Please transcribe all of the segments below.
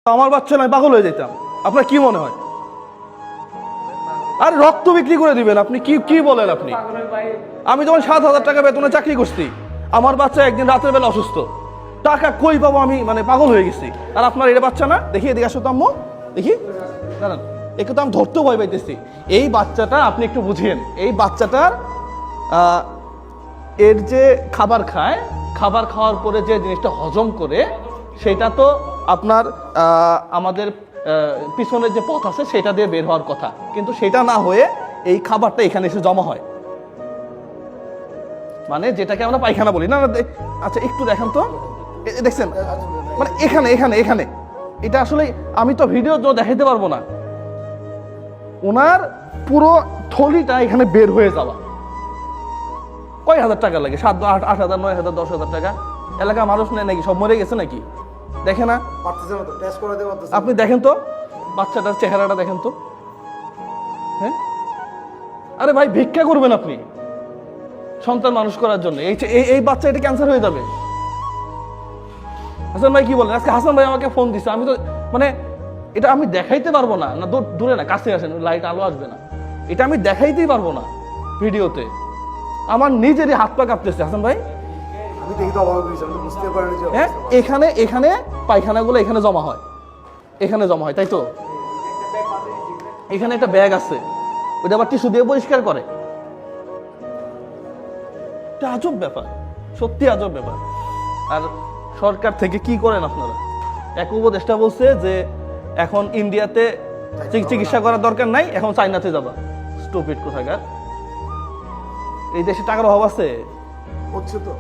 আমার বাচ্চা নয় পাগল হয়ে যেতাম। আপনার কি মনে হয়? আর রক্ত বিক্রি করে দিবেন আপনি? কি কি বলেন আপনি? আমি যখন 7,000 টাকা বেতনে চাকরি করছি, আমার বাচ্চা একদিন রাতের বেলা অসুস্থ, টাকা কই পাবো? আমি মানে পাগল হয়ে গেছি। আর আপনার এটা বাচ্চা না? দেখি এদিকে আসো তো আম্মু, দেখি দাঁড়ান, একে তো আমি ধরতেও ভয় পাইতেছি। এই বাচ্চাটা আপনি একটু বুঝিয়েন, এই বাচ্চাটার এর যে খাবার খায়, খাবার খাওয়ার পরে যে জিনিসটা হজম করে, সেটা তো আপনার আমাদের পিছনের যে পথ আছে সেটা দিয়ে বের হওয়ার কথা, কিন্তু সেটা না হয়ে এই খাবারটা এখানে এসে জমা হয়, মানে যেটাকে আমরা পায়খানা বলি না। আচ্ছা একটু দেখেন তো, দেখছেন মানে এখানে এখানে এখানে এটা আসলে আমি তো ভিডিওর জন্য দেখাইতে পারবো না। ওনার পুরো থলিটা এখানে বের হয়ে যাওয়া। কয় হাজার টাকা লাগে? 7, 8, 8,000, 9,000, 10,000 টাকা? এলাকা মানুষ নেই নাকি? সব মরে গেছে নাকি? দেখে না আপনি? দেখেন তো বাচ্চাটার চেহারাটা দেখেন তো। হ্যাঁ, আরে ভাই ভিক্ষা করবেন আপনি সন্তান মানুষ করার জন্য? এই বাচ্চা এটা ক্যান্সার হয়ে যাবে। হাসান ভাই কি বলেন? আজকে হাসান ভাই আমাকে ফোন দিছে, আমি তো মানে এটা আমি দেখাইতে পারবো না। না দূরে না, কাছে আসেন, লাইট আলো আসবে না, এটা আমি দেখাইতেই পারবো না ভিডিওতে। আমার নিজেরই হাত পা কাঁপতেছে হাসান ভাই। হ্যাঁ, এখানে এখানে পায়খানাগুলো এখানে জমা হয়, এখানে জমা হয়, তাই তো? এখানে একটা ব্যাগ আছে, ওইটা আবার টিস্যু দিয়ে পরিষ্কার করে। এটা আজব ব্যাপার, সত্যি আজব ব্যাপার। আর সরকার থেকে কি করেন আপনারা? এক উপদেষ্টা বলছে যে এখন ইন্ডিয়াতে চিকিৎসা করার দরকার নাই, এখন চাইনাতে যাবা। স্টুপিড কোথাকার। এই দেশে টাকার অভাব আছে হচ্ছে তো।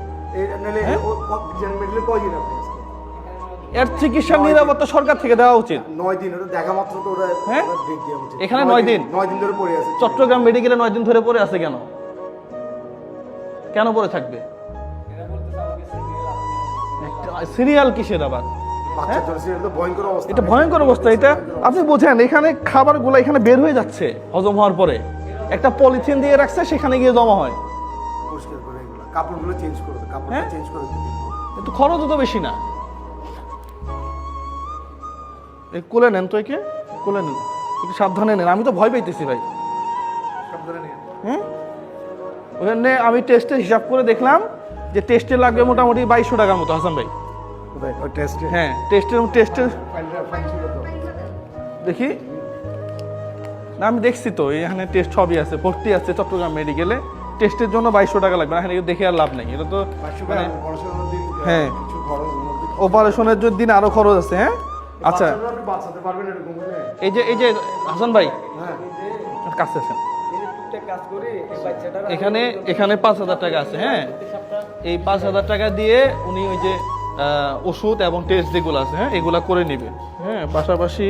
এর চিকিৎসার নিরাপত্তা সরকার থেকে দেওয়া উচিত। 9 দিন দেখা মাত্র তো ওরা। হ্যাঁ, ডেট দেওয়া উচিত। এখানে 9 দিন 9 দিন ধরে পড়ে আছে। চট্টগ্রাম মেডিকেলে 9 দিন ধরে পড়ে আছে। কেন কেন পড়ে থাকবে? সিরিয়াল কিসের আবার? এটা ভয়ঙ্কর অবস্থা। এটা আপনি বোঝেন, এখানে খাবারগুলো এখানে বের হয়ে যাচ্ছে হজম হওয়ার পরে, একটা পলিথিন দিয়ে রাখছে, সেখানে গিয়ে জমা হয়। পরিষ্কার করে এগুলো কাপড়গুলো চেঞ্জ করে দাও, কাপড়টা চেঞ্জ করে দিতে। কিন্তু খরচও তো বেশি না। কোলে নেন তো, একে কোলে নেন, একটু সাবধানে নেন। আমি তো ভয় পাইতেছি ভাই। সাবধানে নিয়ে। হ্যাঁ, ওখানে আমি টেস্টে হিসাব করে দেখলাম যে টেস্টে লাগবে মোটামুটি 2200 টাকার মতো। হাসান ভাই ওই টেস্টে। হ্যাঁ, টেস্টে দেখি না, আমি দেখছি তো এখানে টেস্ট সবই আছে, ভর্তি আছে চট্টগ্রাম মেডিকেলে। টেস্টের জন্য 2200 টাকা লাগবে, এখানে দেখে আর লাভ নেই। এটা তো মানে হ্যাঁ, অপারেশনের দিন আরো খরচ আছে। হ্যাঁ, আচ্ছা এই যে হাসান ভাই কাছে আছেন, এখানে এখানে 5,000 টাকা আছে। হ্যাঁ, এই 5,000 টাকা দিয়ে উনি ওই যে ওষুধ এবং টেস্ট যেগুলো আছে, হ্যাঁ, এগুলা করে নেবে। হ্যাঁ, পাশাপাশি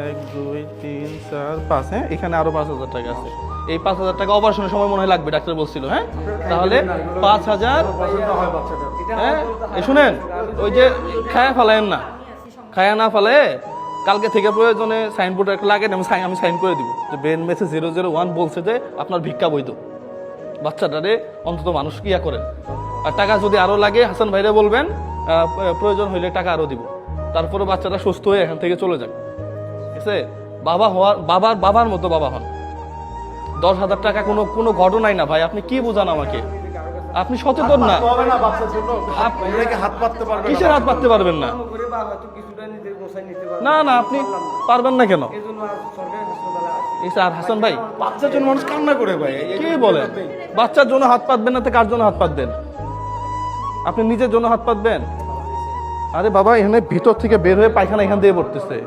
1, 2, 3, 4, 5, হ্যাঁ, এখানে আরো 5,000 টাকা আছে। এই 5,000 টাকা অপারেশনের সময় মনে হয় লাগবে, ডাক্তার বলছিল। হ্যাঁ, তাহলে 5,000। হ্যাঁ, শুনেন, ওই যে খায়া ফেলায়েন না, খায়া না ফেলে কালকে থেকে প্রয়োজনে সাইনবোর্ড একটা লাগেন, আমি সাইন করে দিব যে বেন মেসে 001 বলছে যে আপনার ভিক্ষা বৈধ। বাচ্চাটারে অন্তত মানুষ কিয়া করেন। আর টাকা যদি আরো লাগে হাসান ভাইরে বলবেন, প্রয়োজন হইলে টাকা আরো দিব। তারপরে বাচ্চাটা সুস্থ হয়ে এখান থেকে চলে যাক। ঠিক আছে, বাবা হওয়ার বাবার মতো বাবা হন। 10,000 টাকা কোনো ঘটনাই না ভাই। আপনি কি বুঝান আমাকে? আপনি সচেতন না। কিসের হাত পাততে পারবেন না? না না, আপনি পারবেন না কেন? আর হাসান ভাই, বাচ্চার জন্য মানুষ কান্না করে ভাই। কি বলেন? বাচ্চার জন্য হাত পাতবেন না তো কার জন্য হাত পাতবেন? আপনি নিজের জন্য হাত পাতবেন? আরে বাবা, এখানে ভিতর থেকে বের হয়ে পায়খানা এখান দিয়ে পড়তেছে।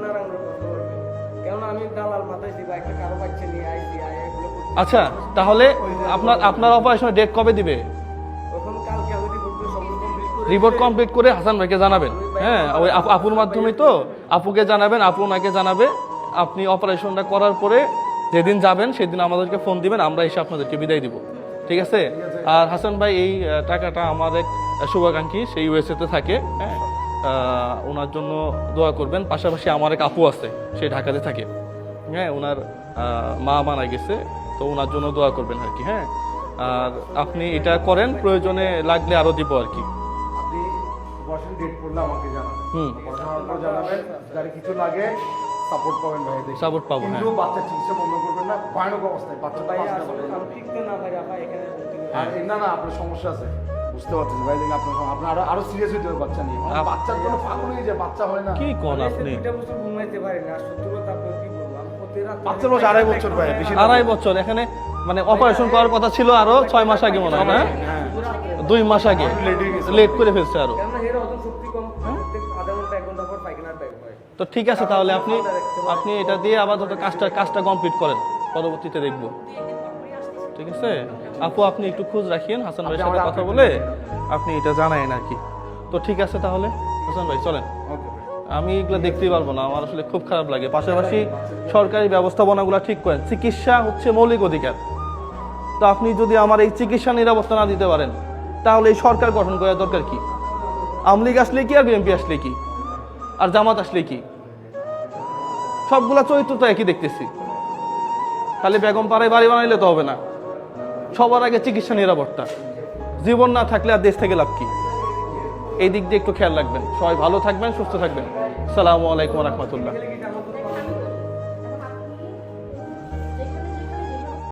আচ্ছা, তাহলে আপনার অপারেশনের ডেট কবে দিবে? রিপোর্ট কমপ্লিট করে হাসান ভাইকে জানাবেন। হ্যাঁ, ওই আপুর মাধ্যমে তো আপুকে জানাবেন, আপু ওনাকে জানাবে। আপনি অপারেশনটা করার পরে যেদিন যাবেন সেদিন আমাদেরকে ফোন দিবেন, আমরা এসে আপনাদেরকে বিদায় দিব। ঠিক আছে? আর হাসান ভাই, এই টাকাটা আমার এক শুভাকাঙ্ক্ষী, সেই ইউএসএতে থাকে। হ্যাঁ, ওনার জন্য দোয়া করবেন। পাশাপাশি আমার এক আপু আছে, সে ঢাকাতে থাকে। হ্যাঁ, ওনার মা মারা গেছে, তো ওনার জন্য দোয়া করবেন আর কি। হ্যাঁ, আর আপনি এটা করেন, প্রয়োজনে লাগলে আরো দিব আর কি। আপনি ডেট করলে আমাকে জানাবেন। হুম পড়াশোনার পর জানাবেন, যারা কিছু লাগে সাপোর্ট পাবেন ভাই দেখে। সাপোর্ট পাবো, হ্যাঁ। কিন্তু বাচ্চা চিকিৎসা বন্ধ করবেন না, ভয়ানক অবস্থায় বাচ্চা ভাই বাঁচতে আসলে পারবে না। আমি টিকতে না পারি আপা এখানে ভর্তি করে। আর না না আপনার সমস্যা আছে, বুঝতে পারতেছি ভাই, দেখুন আপনার আরো সিরিয়াস হইতে হবে বাচ্চা নিয়ে। বাচ্চার জন্য পাগল হয়ে যায়, বাচ্চা হয় না। কি কোন আমি আপনি 2টা বছর ঘুমাইতে পারি না, সত্যি কথা আপনার কি বলবো, আমি প্রতি রাত বাচ্চার বয়স 2.5 বছর ভাই, বেশি না। 2.5 বছর এখানে মানে অপারেশন করার কথা ছিল আরো 6 মাস আগে মনে হয় না, হ্যাঁ 2 মাস আগে লেট করে ফেলছে আরো। কেননা এর হজম শক্তি কম, প্রত্যেক আধা ঘন্টা 1 ঘন্টা পর পায়খানার টাইম হয়। তো ঠিক আছে, তাহলে আপনি এটা দিয়ে আপাতত কাজটা কমপ্লিট করেন, পরবর্তীতে দেখবো। ঠিক আছে আপু, আপনি একটু খোঁজ রাখিয়েন হাসান ভাইয়ের সাথে কথা বলে, আপনি এটা জানায়েন আর কি। তো ঠিক আছে তাহলে হাসান ভাই চলেন, ওকে ভাই। আমি এগুলো দেখতেই পারবো না, আমার আসলে খুব খারাপ লাগে। পাশাপাশি সরকারি ব্যবস্থাপনাগুলো ঠিক করেন, চিকিৎসা হচ্ছে মৌলিক অধিকার। তো আপনি যদি আমার এই চিকিৎসা নিরাপত্তা না দিতে পারেন, তাহলে এই সরকার গঠন করার দরকার কি? আওয়ামী লীগ আসলে কি আর বিএনপি আসলে কি আর জামাত আসলে কি? সবগুলা চরিত্র তো একই দেখতেছি। খালি বেগম পাড়ায় বাড়ি বানাইলে তো হবে না, সবার আগে চিকিৎসা নিরাপত্তা। জীবন না থাকলে আর দেশ থেকে লাভ কি? এই দিক দিয়ে একটু খেয়াল রাখবেন। সবাই ভালো থাকবেন, সুস্থ থাকবেন। আসসালামু আলাইকুম রহমতুল্লাহ।